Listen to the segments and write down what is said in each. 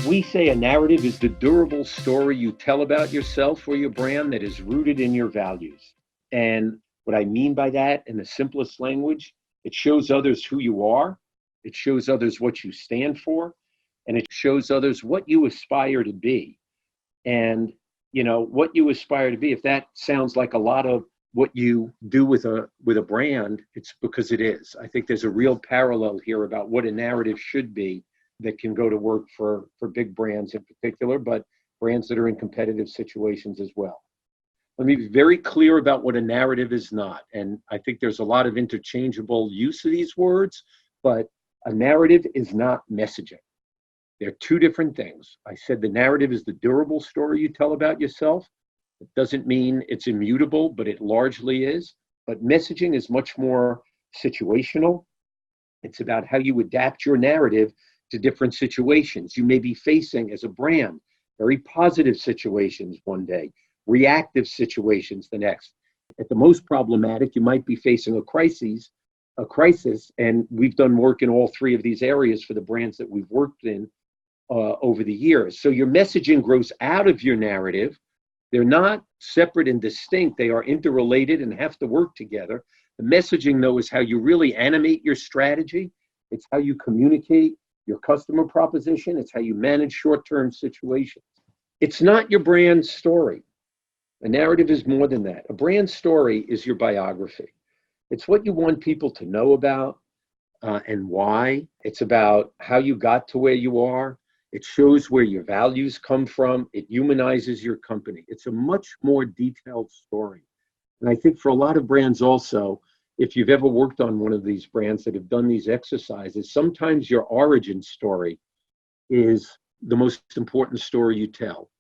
We say a narrative is the durable story you tell about yourself or your brand that is rooted in your values. And what I mean by that, in the simplest language, it shows others who you are, it shows others what you stand for, and it shows others what you aspire to be. And, what you aspire to be, if that sounds like a lot of what you do with a brand, it's because it is. I think there's a real parallel here about what a narrative should be that can go to work for big brands in particular, but brands that are in competitive situations as well. Let me be very clear about what a narrative is not. And I think there's a lot of interchangeable use of these words, but a narrative is not messaging. They're two different things. I said the narrative is the durable story you tell about yourself. It doesn't mean it's immutable, but it largely is. But messaging is much more situational. It's about how you adapt your narrative to different situations. You may be facing, as a brand, very positive situations one day, reactive situations the next. At the most problematic, you might be facing a crisis, and we've done work in all three of these areas for the brands that we've worked in over the years. So your messaging grows out of your narrative. They're not separate and distinct. They are interrelated and have to work together. The messaging, though, is how you really animate your strategy. It's how you communicate your customer proposition. It's how you manage short-term situations. It's not your brand story. A narrative is more than that. A brand story is your biography. It's what you want people to know about and why. It's about how you got to where you are. It shows where your values come from. It humanizes your company. It's a much more detailed story. And I think for a lot of brands also, if you've ever worked on one of these brands that have done these exercises, sometimes your origin story is the most important story you tell.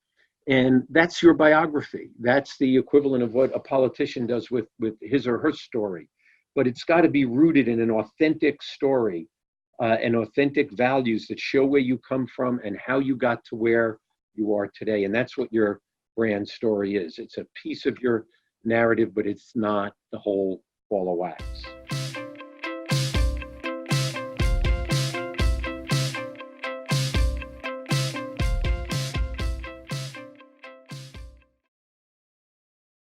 And that's your biography. That's the equivalent of what a politician does with his or her story. But it's got to be rooted in an authentic story and authentic values that show where you come from and how you got to where you are today. And that's what your brand story is. It's a piece of your narrative, but it's not the whole ball of wax.